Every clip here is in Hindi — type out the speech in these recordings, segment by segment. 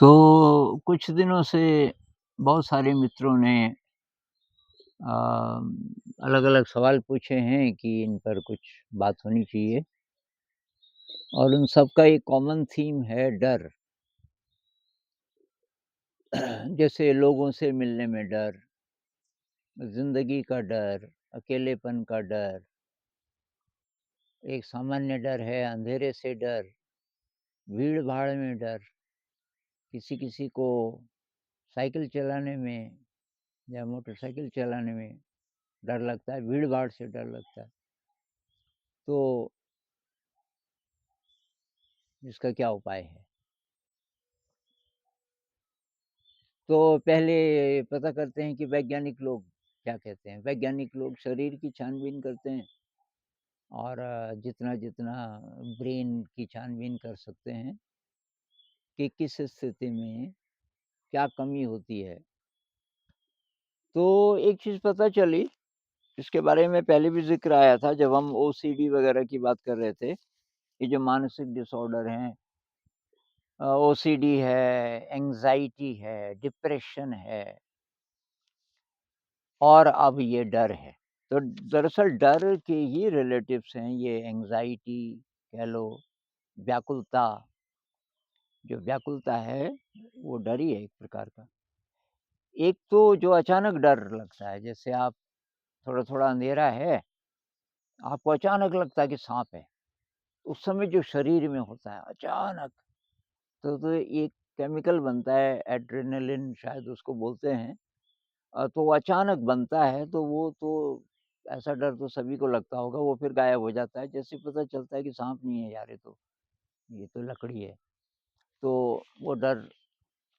तो कुछ दिनों से बहुत सारे मित्रों ने अलग-अलग सवाल पूछे हैं कि इन पर कुछ बात होनी चाहिए और उन सब का एक कॉमन थीम है डर। जैसे लोगों से मिलने में डर, ज़िंदगी का डर, अकेलेपन का डर, एक सामान्य डर है अंधेरे से डर, भीड़-भाड़ में डर, किसी-किसी को साइकिल चलाने में या मोटरसाइकिल चलाने में डर लगता है, भीड़-भाड़ से डर लगता है। तो इसका क्या उपाय है? तो पहले पता करते हैं कि वैज्ञानिक लोग क्या कहते हैं। वैज्ञानिक लोग शरीर की छानबीन करते हैं और जितना-जितना ब्रेन की छानबीन कर सकते हैं कि किस स्थिति में क्या कमी होती है। तो एक चीज़ पता चली, इसके बारे में पहले भी ज़िक्र आया था जब हम ओसीडी वगैरह की बात कर रहे थे। ये जो मानसिक डिसऑर्डर हैं, ओसीडी है, एंग्ज़ायटी है, डिप्रेशन है और अब ये डर है। तो दरअसल डर के ही रिलेटिव्स हैं ये एंग्ज़ायटी कह लो, व्याकुलता। जो व्याकुलता है वो डर ही है एक प्रकार का। एक तो जो अचानक डर लगता है, जैसे आप थोड़ा-थोड़ा अंधेरा है, आपको अचानक लगता है कि साँप है। उस समय जो शरीर में होता है अचानक, तो एक केमिकल बनता है एड्रेनालिन शायद उसको बोलते हैं। तो वो अचानक बनता है तो वो तो ऐसा डर तो सभी को लगता होगा, वो फिर गायब हो जाता है। जैसे ही पता चलता है कि साँप नहीं है यार, ये तो लकड़ी है। तो वो डर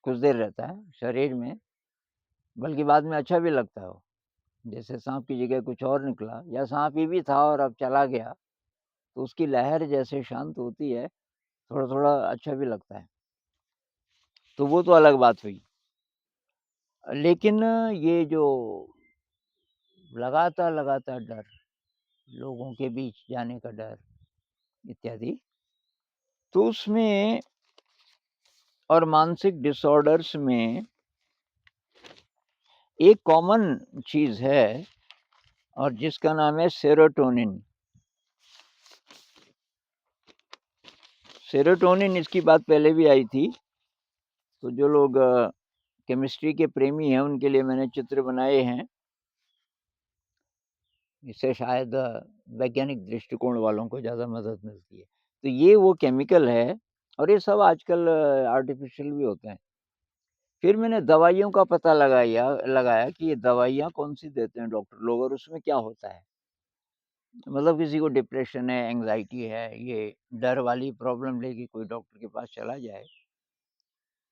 कुछ देर रहता है शरीर में, बल्कि बाद में अच्छा भी लगता है वो। जैसे साँप की जगह कुछ और निकला या साँप ही भी था और अब चला गया, तो उसकी लहर जैसे शांत होती है, थोड़ा-थोड़ा अच्छा भी लगता है। तो वो तो अलग बात हुई। लेकिन ये जो लगातार डर, लोगों के बीच जाने का डर इत्यादि, तो उसमें और मानसिक डिसऑर्डर्स में एक कॉमन चीज़ है और जिसका नाम है सेरोटोनिन। सेरोटोनिन इसकी बात पहले भी आई थी, तो जो लोग केमिस्ट्री के प्रेमी हैं उनके लिए मैंने चित्र बनाए हैं। इससे शायद वैज्ञानिक दृष्टिकोण वालों को ज़्यादा मदद मिलती है। तो ये वो केमिकल है और ये सब आजकल आर्टिफ़िशियल भी होते हैं। फिर मैंने दवाइयों का पता लगाया कि ये दवाइयाँ कौन-सी देते हैं डॉक्टर लोग और उसमें क्या होता है। मतलब किसी को डिप्रेशन है, एंग्ज़ायटी है, ये डर वाली प्रॉब्लम लेके कोई डॉक्टर के पास चला जाए,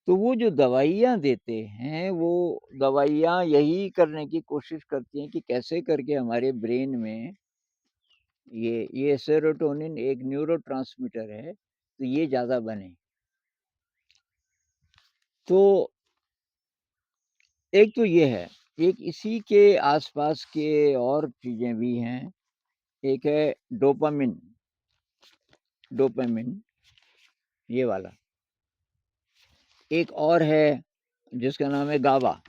तो वो जो दवाइयाँ देते हैं, वो दवाइयाँ यही करने की कोशिश करती हैं कि कैसे करके हमारे ब्रेन में ये सेरोटोनिन एक न्यूरोट्रांसमीटर है, तो ये ज़्यादा बने। तो एक तो ये है, एक इसी के आस-पास के और चीज़ें भी हैं। एक है डोपामाइन, डोपामाइन ये वाला। एक और है जिसका नाम है गाबा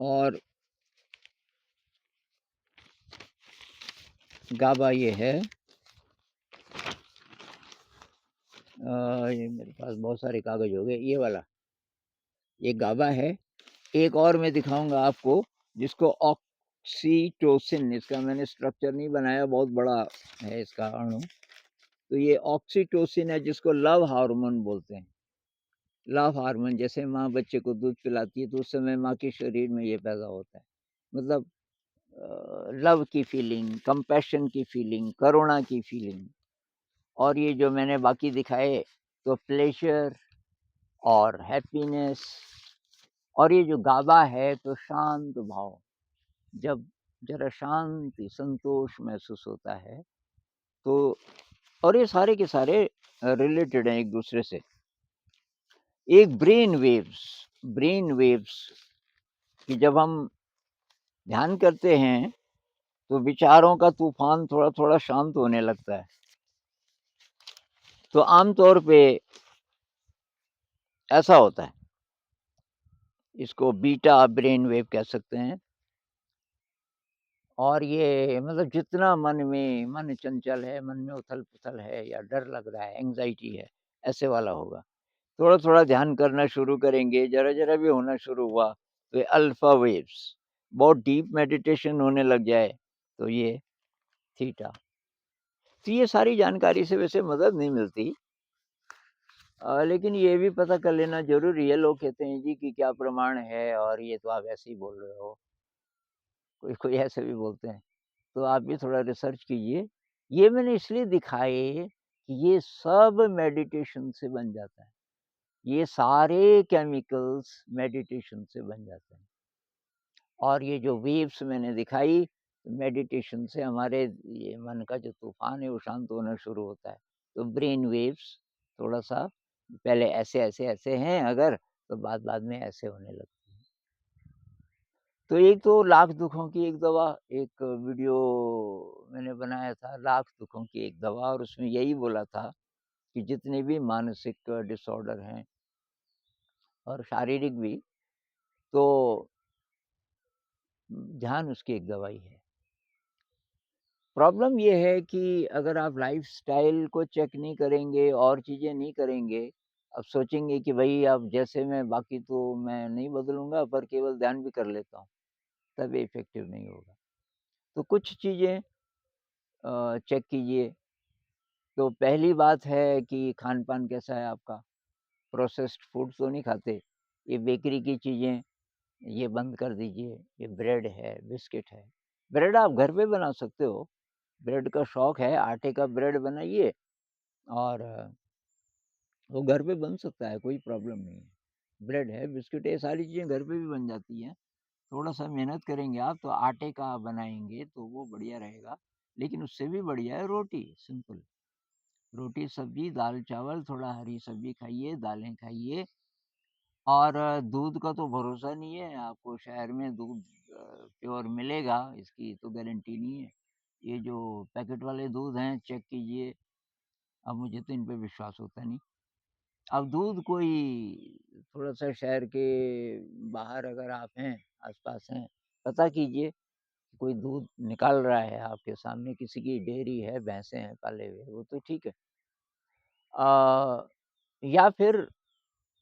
और गाबा ये है ये मेरे पास बहुत सारे कागज़ हो गए, ये वाला, ये गाबा है। एक और मैं दिखाऊँगा आपको जिसको ऑक्सीटोसिन, इसका मैंने स्ट्रक्चर नहीं बनाया, बहुत बड़ा है इसका अणु। तो ये ऑक्सीटोसिन है जिसको लव हार्मोन बोलते हैं। लव हार्मोन, जैसे माँ बच्चे को दूध पिलाती है तो उस समय माँ के शरीर में ये पैदा होता है। मतलब लव की फीलिंग, कंपैशन की फीलिंग, करुणा की फीलिंग। और ये जो मैंने बाकी दिखाए तो प्लेज़र और हैप्पीनेस, और ये जो गाबा है तो शांत भाव। जब ज़रा शांति, संतोष महसूस होता है तो, और ये सारे के सारे रिलेटेड हैं एक-दूसरे से। एक ब्रेन वेव्स कि जब हम ध्यान करते हैं, तो विचारों का तूफ़ान थोड़ा-थोड़ा शांत होने लगता है। तो आम तौर पे ऐसा होता है। इसको बीटा ब्रेन वेव कह सकते हैं। और ये मतलब जितना मन चंचल है, मन में उथल-पुथल है या डर लग रहा है, एंग्ज़ायटी है, ऐसे वाला होगा। थोड़ा-थोड़ा ध्यान करना शुरू करेंगे, ज़रा-ज़रा भी होना शुरू हुआ, तो ये अल्फ़ा वेव्स, बहुत डीप मेडिटेशन होने लग जाए, तो ये थीटा। तो ये सारी जानकारी से वैसे मदद नहीं मिलती, लेकिन ये भी पता कर लेना ज़रूरी है। लोग कहते हैं जी कि क्या प्रमाण है और ये तो आप ऐसे ही बोल रहे हो, कोई-कोई ऐसे भी बोलते हैं। तो आप भी थोड़ा रिसर्च कीजिए। ये मैंने इसलिए दिखाए कि ये सब मेडिटेशन से बन जाता है। ये सारे केमिकल्स मेडिटेशन से बन जाते हैं। और ये जो वेव्स मैंने दिखाई, मेडिटेशन से हमारे ये मन का जो तूफ़ान है वो शांत होना शुरू होता है। तो ब्रेन वेव्स थोड़ा-सा पहले ऐसे हैं अगर, तो बाद-बाद में ऐसे होने लगते हैं। तो एक तो लाख दुखों की एक दवा, एक वीडियो मैंने बनाया था, लाख दुखों की एक दवा, और उसमें यही बोला था कि जितने भी मानसिक डिसऑर्डर हैं और शारीरिक भी, तो ध्यान उसकी एक दवाई है। प्रॉब्लम ये है कि अगर आप लाइफ़स्टाइल को चेक नहीं करेंगे और चीज़ें नहीं करेंगे, अब सोचेंगे कि भई अब जैसे मैं बाकी तो मैं नहीं बदलूँगा पर केवल ध्यान भी कर लेता हूँ, तब ये इफ़ेक्टिव नहीं होगा। तो कुछ चीज़ें चेक कीजिए। तो पहली बात है कि खान-पान कैसा है आपका? प्रोसेस्ड फूड तो नहीं खाते? ये बेकरी की चीज़ें, ये बंद कर दीजिए। ये ब्रेड है, बिस्किट है। ब्रेड आप घर पे बना सकते हो। ब्रेड का शौक है, आटे का ब्रेड बनाइए और वो घर पे बन सकता है, कोई प्रॉब्लम नहीं है। ब्रेड है, बिस्किट है, ये सारी चीज़ें घर पे भी बन जाती हैं। थोड़ा-सा मेहनत करेंगे आप तो आटे का बनाएँगे तो वो बढ़िया रहेगा। लेकिन उससे भी बढ़िया है रोटी, सिंपल। रोटी, सब्ज़ी, दाल-चावल, थोड़ा हरी सब्ज़ी खाइए, दालें खाइए। और दूध का तो भरोसा नहीं है, आपको शहर में दूध प्योर मिलेगा इसकी तो गारंटी नहीं है। ये जो पैकेट वाले दूध हैं चेक कीजिए, अब मुझे तो इन पे विश्वास होता नहीं। अब दूध कोई थोड़ा-सा शहर के बाहर अगर आप हैं, आस-पास हैं, पता कीजिए कोई दूध निकाल रहा है आपके सामने, किसी की डेयरी है, भैंसे हैं पाले हुए, वो तो ठीक है। या फिर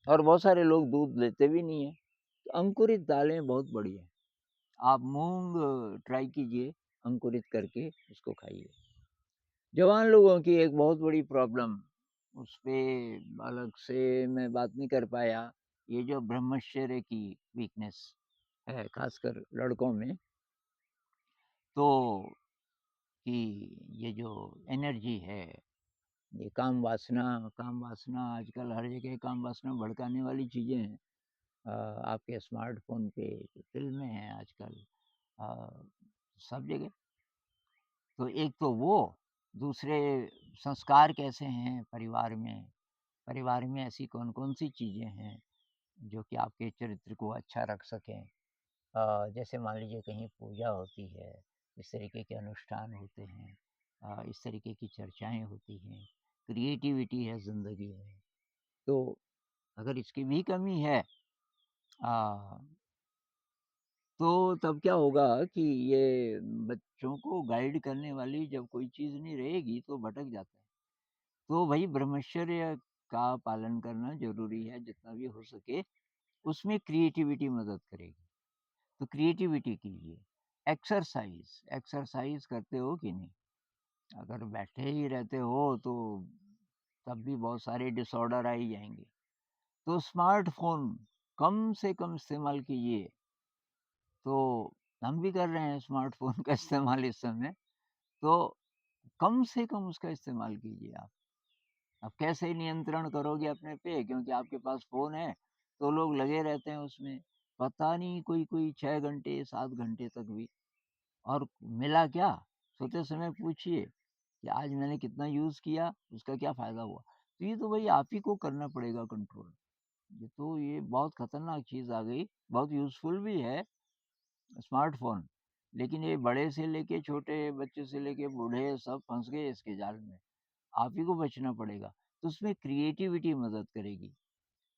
और बहुत सारे लोग दूध लेते भी नहीं हैं। तो अंकुरित दालें बहुत बढ़िया हैं। आप मूँग ट्राई कीजिए, अंकुरित करके उसको खाइए। जवान लोगों की एक बहुत बड़ी प्रॉब्लम, उसपे अलग से मैं बात नहीं कर पाया, ये जो ब्रह्मचर्य की वीकनेस है, ख़ासकर लड़कों में, तो कि ये जो एनर्जी है, ये काम वासना आजकल हर जगह काम वासना भड़काने वाली चीज़ें हैं। आपके स्मार्टफ़ोन पे जो फ़िल्में हैं आजकल, अ, सब जगह। तो एक तो वो, दूसरे संस्कार कैसे हैं परिवार में? परिवार में ऐसी कौन-कौन सी चीज़ें हैं, जो कि आपके चरित्र को अच्छा रख सकें? जैसे मान लीजिए कहीं पूजा होती है, इस तरीके के अनुष्ठान होते हैं, इस तरीके की चर्चाएँ होती हैं, क्रिएटिविटी है ज़िंदगी में। तो अगर इसकी भी कमी है, अ, तो तब क्या होगा कि ये बच्चों को गाइड करने वाली जब कोई चीज़ नहीं रहेगी तो भटक जाता है। तो भई ब्रह्मचर्य का पालन करना ज़रूरी है जितना भी हो सके, उसमें क्रिएटिविटी मदद करेगी। तो क्रिएटिविटी कीजिए। एक्सरसाइज़ करते हो कि नहीं? अगर बैठे ही रहते हो तो तब भी बहुत सारे डिसऑर्डर आ ही जाएँगे। तो स्मार्टफ़ोन कम से कम इस्तेमाल कीजिए। तो हम भी कर रहे हैं स्मार्टफ़ोन का इस्तेमाल इस समय, तो कम से कम उसका इस्तेमाल कीजिए आप। अब कैसे नियंत्रण करोगे अपने पे, क्योंकि आपके पास फ़ोन है, तो लोग लगे रहते हैं उसमें। पता नहीं कोई-कोई 6 घंटे, 7 घंटे तक भी। और मिला क्या? सोते समय पूछिए कि आज मैंने कितना यूज़ किया, उसका क्या फ़ायदा हुआ? तो ये तो भई आप ही को करना पड़ेगा कंट्रोल। ये बहुत खतरनाक चीज़ आ गई, बहुत यूज़फुल भी है स्मार्टफ़ोन, लेकिन ये बड़े से लेके छोटे, बच्चे से लेके बूढ़े सब फँस गए इसके जाल में। आप ही को बचना पड़ेगा। तो उसमें क्रिएटिविटी मदद करेगी।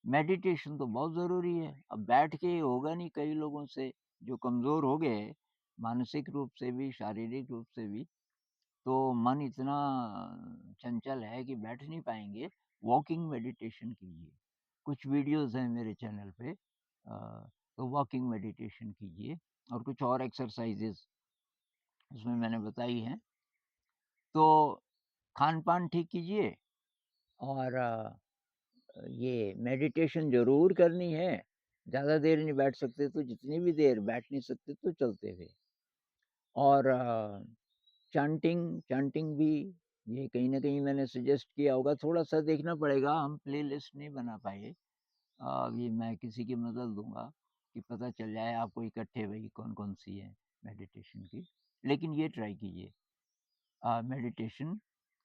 मेडिटेशन तो बहुत ज़रूरी है। अब बैठ के होगा नहीं कई लोगों से, जो कमज़ोर हो गए, मानसिक रूप से भी, शारीरिक रूप से भी, तो मन इतना चंचल है कि बैठ नहीं पाएँगे। वॉकिंग मेडिटेशन कीजिए। कुछ वीडियोज़ हैं मेरे चैनल पे, तो वॉकिंग मेडिटेशन कीजिए और कुछ और एक्सरसाइज़ेज़ उसमें मैंने बताई हैं। तो खान-पान ठीक कीजिए और ये मेडिटेशन ज़रूर करनी है। ज़्यादा देर नहीं बैठ सकते तो जितनी भी देर बैठ नहीं सकते तो चलते हुए। और चैंटिंग भी ये कहीं न कहीं मैंने सजेस्ट किया होगा, थोड़ा-सा देखना पड़ेगा, हम प्लेलिस्ट नहीं बना पाए। अभी मैं किसी की मदद लूँगा कि पता चल जाए आपको इकट्ठे वही कौन-कौन सी है मेडिटेशन की। लेकिन ये ट्राई कीजिए, मेडिटेशन,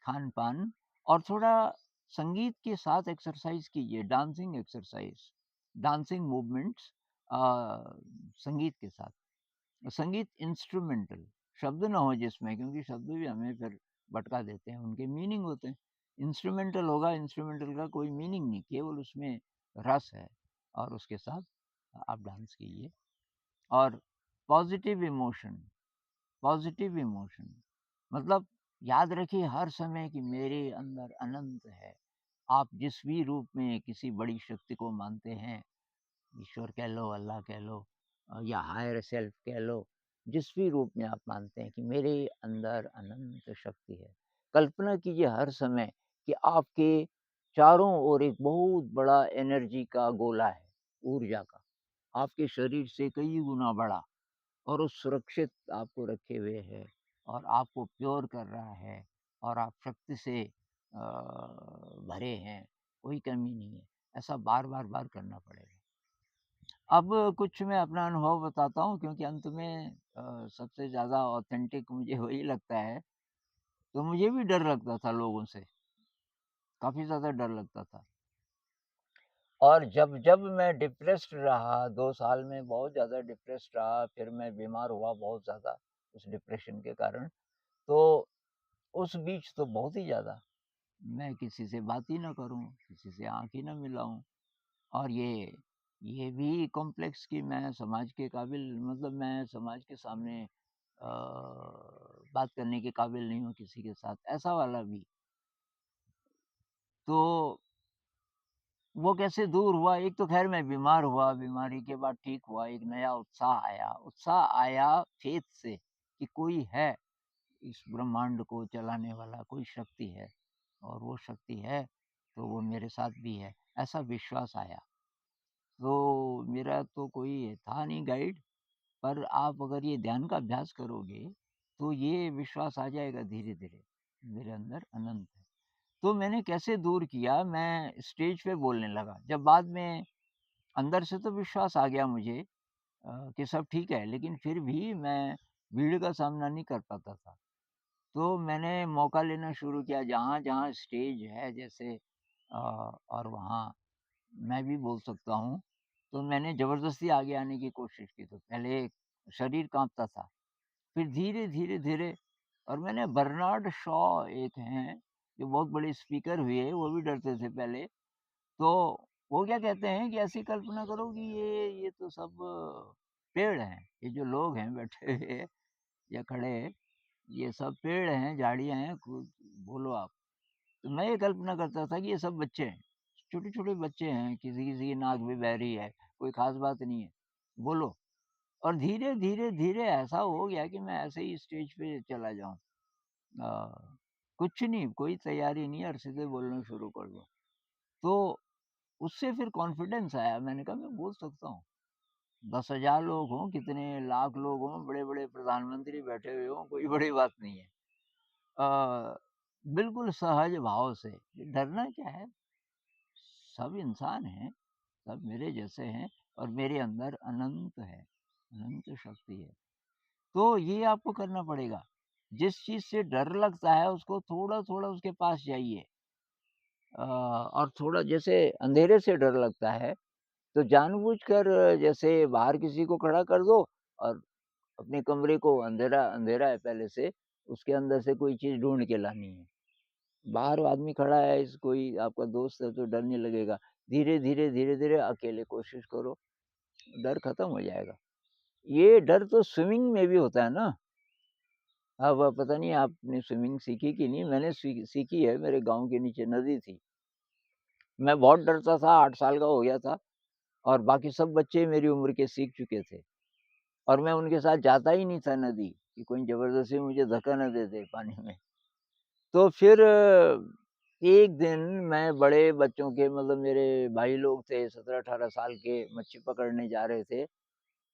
खान-पान और थोड़ा संगीत के साथ एक्सरसाइज़ कीजिए, डांसिंग एक्सरसाइज़, डांसिंग मूवमेंट्स अ, संगीत के साथ। संगीत इंस्ट्रूमेंटल, शब्द ना हो जिसमें, क्योंकि शब्द भी हमें फिर भटका देते हैं, उनके मीनिंग होते हैं। इंस्ट्रूमेंटल होगा, इंस्ट्रूमेंटल का कोई मीनिंग नहीं, केवल उसमें रस है और उसके साथ आप डांस कीजिए। और पॉज़िटिव इमोशन, पॉज़िटिव इमोशन मतलब याद रखिए हर समय कि मेरे अंदर अनंत है। आप जिस भी रूप में किसी बड़ी शक्ति को मानते हैं, ईश्वर कह लो, अल्लाह कह लो या हायर सेल्फ कह लो, जिस भी रूप में आप मानते हैं कि मेरे अंदर अनंत शक्ति है। कल्पना कीजिए हर समय कि आपके चारों ओर एक बहुत बड़ा एनर्जी का गोला है, ऊर्जा का, आपके शरीर से कई गुना बड़ा, और वो सुरक्षित आपको रखे हुए है और आपको प्योर कर रहा है और आप शक्ति से भरे हैं, कोई कमी नहीं है। ऐसा बार करना पड़ेगा। अब कुछ मैं अपना अनुभव बताता हूँ, क्योंकि अंत में सबसे ज़्यादा ऑथेंटिक मुझे वही लगता है। तो मुझे भी डर लगता था लोगों से, काफ़ी ज़्यादा डर लगता था। और जब मैं डिप्रेस्ड रहा, 2 साल में बहुत ज़्यादा डिप्रेस्ड रहा, फिर मैं बीमार हुआ बहुत ज़्यादा उस डिप्रेशन के कारण। तो उस बीच तो बहुत ही ज़्यादा, मैं किसी से बात ही ना करूँ, किसी से आँख ही ना मिलाऊँ। और ये भी कॉम्प्लेक्स कि मैं समाज के काबिल, मतलब मैं समाज के सामने बात करने के काबिल नहीं हूँ किसी के साथ, ऐसा वाला भी। तो वो कैसे दूर हुआ? एक तो ख़ैर मैं बीमार हुआ, बीमारी के बाद ठीक हुआ, एक नया उत्साह आया फ़ेथ से कि कोई है, इस ब्रह्मांड को चलाने वाला कोई शक्ति है और वो शक्ति है, तो वो मेरे साथ भी है, ऐसा विश्वास आया। तो मेरा तो कोई था नहीं गाइड, पर आप अगर ये ध्यान का अभ्यास करोगे, तो ये विश्वास आ जाएगा धीरे-धीरे, मेरे अंदर अनंत है। तो मैंने कैसे दूर किया, मैं स्टेज पे बोलने लगा। जब बाद में अंदर से तो विश्वास आ गया मुझे कि सब ठीक है, लेकिन फिर भी मैं भीड़ का सामना नहीं कर पाता था। तो मैंने मौका लेना शुरू किया जहाँ-जहाँ स्टेज है जैसे, और वहाँ मैं भी बोल सकता हूँ, तो मैंने ज़बरदस्ती आगे आने की कोशिश की। तो पहले शरीर काँपता था, फिर धीरे-धीरे और मैंने बर्नार्ड शॉ एक हैं, जो बहुत बड़े स्पीकर हुए, वो भी डरते थे पहले। तो वो क्या कहते हैं कि ऐसी कल्पना करो कि ये तो सब पेड़ हैं, ये जो लोग हैं बैठे हुए या खड़े हैं, ये सब पेड़ हैं, झाड़ियाँ हैं, खूब बोलो आप। तो मैं ये कल्पना करता था कि ये सब बच्चे हैं, छोटे-छोटे बच्चे हैं, किसी-किसी की नाक भी बह रही है, कोई ख़ास बात नहीं है, बोलो। और धीरे ऐसा हो गया कि मैं ऐसे ही स्टेज पे चला जाऊँ। कुछ नहीं, कोई तैयारी नहीं और सीधे बोलना शुरू कर दो। तो उससे फिर कॉन्फिडेंस आया, मैंने कहा मैं बोल सकता हूँ। 10,000 लोग हों, कितने लाख लोग हों, बड़े-बड़े प्रधानमंत्री बैठे हुए हों, कोई बड़ी बात नहीं है। अ, बिल्कुल सहज भाव से, डरना क्या है? सब इंसान हैं, सब मेरे जैसे हैं और मेरे अंदर अनंत है, अनंत शक्ति है। तो ये आपको करना पड़ेगा। जिस चीज़ से डर लगता है उसको थोड़ा-थोड़ा उसके पास जाइए। और थोड़ा जैसे अंधेरे से डर लगता है, तो जानबूझकर जैसे बाहर किसी को खड़ा कर दो और अपने कमरे को, अंधेरा अंधेरा है पहले से, उसके अंदर से कोई चीज़ ढूँढ के लानी है। बाहर आदमी खड़ा है, इस कोई आपका दोस्त है तो डर नहीं लगेगा। धीरे-धीरे, धीरे-धीरे अकेले कोशिश करो, डर खत्म हो जाएगा। ये डर तो स्विमिंग में भी होता है ना। अब पता नहीं आपने स्विमिंग सीखी कि नहीं, मैंने सीखी है, मेरे गाँव के नीचे नदी थी। मैं बहुत डरता था, 8 साल का हो गया था और बाकी सब बच्चे मेरी उम्र के सीख चुके थे और मैं उनके साथ जाता ही नहीं था नदी, कि कोई ज़बरदस्ती मुझे धक्का ना दे दे पानी में। तो फिर एक दिन मैं बड़े बच्चों के, मतलब मेरे भाई लोग थे 17-18 साल के, मच्छी पकड़ने जा रहे थे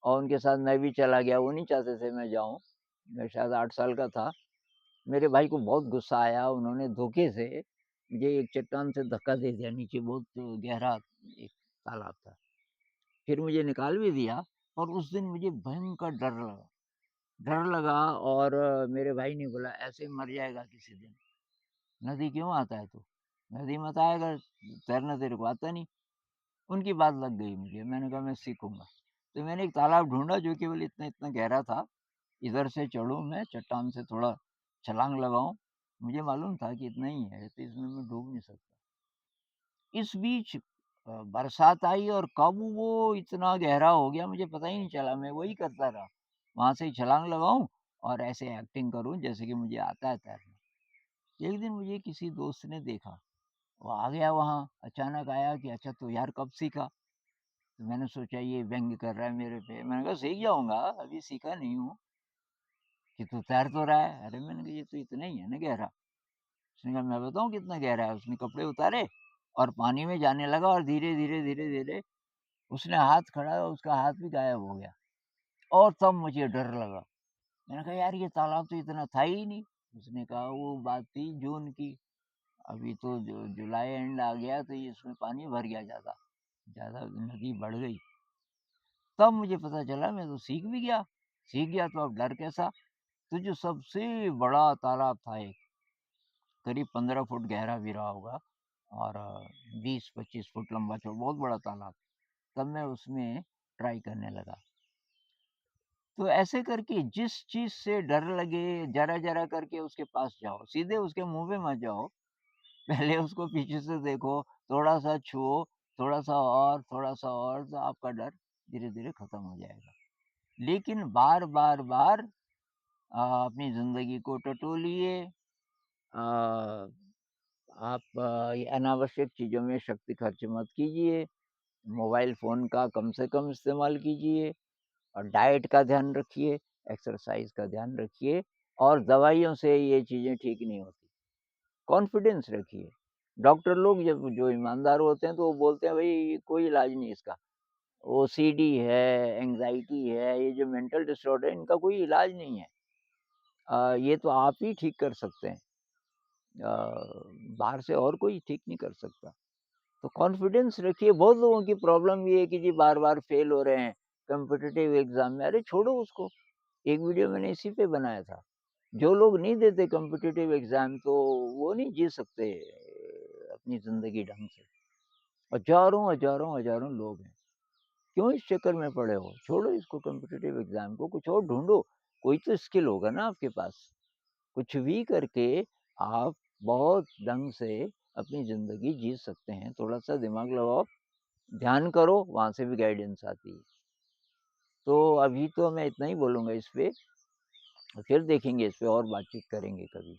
और उनके साथ मैं भी चला गया, वो नहीं चाहते थे मैं जाऊँ। मैं शायद 8 साल का था। मेरे भाई को बहुत गुस्सा आया, उन्होंने धोखे से मुझे एक चट्टान से धक्का दे दिया, नीचे बहुत गहरा एक तालाब था। फिर मुझे निकाल भी दिया और उस दिन मुझे भयंकर डर लगा। डर लगा और मेरे भाई ने बोला, "ऐसे मर जाएगा किसी दिन। नदी क्यों आता है तू? नदी मत आया कर, तैरना तेरे को आता नहीं।" उनकी बात लग गई मुझे, मैंने कहा मैं सीखूँगा। तो मैंने एक तालाब ढूँढा जो केवल इतना-इतना गहरा था, इधर से चढ़ूँ मैं चट्टान से, थोड़ा छलांग लगाऊँ, मुझे मालूम था कि इतना ही है, तो इसमें मैं डूब नहीं सकता। इस बीच बरसात आई और कब वो इतना गहरा हो गया मुझे पता ही नहीं चला, मैं वही करता रहा। वहाँ से छलांग लगाऊँ और ऐसे एक्टिंग करूँ जैसे कि मुझे आता है तैरना। एक दिन मुझे किसी दोस्त ने देखा, वो आ गया वहाँ, अचानक आया कि अच्छा तो यार कब सीखा? तो मैंने सोचा ये व्यंग कर रहा है मेरे पे, मैंने कहा सीख जाऊँगा, अभी सीखा नहीं हूँ। कि तू तैर तो रहा है? अरे मैंने कहा ये तो इतना ही है ना गहरा। उसने कहा मैं बताऊँ कितना गहरा है? उसने कपड़े उतारे और पानी में जाने लगा और धीरे-धीरे, धीरे-धीरे उसने हाथ खड़ा, उसका हाथ भी गायब हो गया और तब मुझे डर लगा। मैंने कहा यार ये तालाब तो इतना था ही नहीं। उसने कहा वो बात थी जून की, अभी तो जुलाई एंड आ गया तो ये इसमें पानी भर गया ज़्यादा, ज़्यादा नदी बढ़ गई। तब मुझे पता चला मैं तो सीख गया तो अब डर कैसा? तो जो सबसे बड़ा तालाब था एक, करीब 15 फुट गहरा भी रहा होगा और 20-25 फुट लंबा बहुत बड़ा तालाब। तब मैं उसमें ट्राई करने लगा। तो ऐसे करके जिस चीज़ से डर लगे, ज़रा-ज़रा करके उसके पास जाओ, सीधे उसके मुँह पे मत जाओ। पहले उसको पीछे से देखो, थोड़ा-सा छुओ, थोड़ा-सा और, तो आपका डर धीरे-धीरे खत्म हो जाएगा। लेकिन बार-बार अपनी ज़िंदगी को टटोलिए। आप ये अनावश्यक चीज़ों में शक्ति खर्च मत कीजिए, मोबाइल फ़ोन का कम से कम इस्तेमाल कीजिए और डाइट का ध्यान रखिए, एक्सरसाइज़ का ध्यान रखिए और दवाइयों से ये चीज़ें ठीक नहीं होती। कॉन्फिडेंस रखिए। डॉक्टर लोग जब जो ईमानदार होते हैं तो वो बोलते हैं भई कोई इलाज नहीं इसका। ओसीडी है, एंग्ज़ायटी है, ये जो मेंटल डिसऑर्डर है इनका कोई इलाज नहीं है। ये तो आप ही ठीक कर सकते हैं। बाहर से और कोई ठीक नहीं कर सकता। तो कॉन्फिडेंस रखिए। बहुत लोगों की प्रॉब्लम ये है कि जी बार-बार फेल हो रहे हैं कॉम्पिटिटिव एग्ज़ाम में। अरे छोड़ो उसको, एक वीडियो मैंने इसी पे बनाया था। जो लोग नहीं देते कॉम्पिटिटिव एग्ज़ाम तो वो नहीं जी सकते अपनी ज़िंदगी ढंग से। हज़ारों लोग हैं। क्यों इस चक्कर में पड़े हो? छोड़ो इसको कॉम्पिटिटिव एग्ज़ाम को, कुछ और ढूँढो। कोई तो स्किल होगा ना आपके पास। कुछ भी करके आप बहुत ढंग से अपनी ज़िंदगी जी सकते हैं। थोड़ा-सा दिमाग लगाओ, ध्यान करो, वहाँ से भी गाइडेंस आती है। तो अभी तो मैं इतना ही बोलूँगा इस पे, फिर देखेंगे इस पे और बातचीत करेंगे कभी।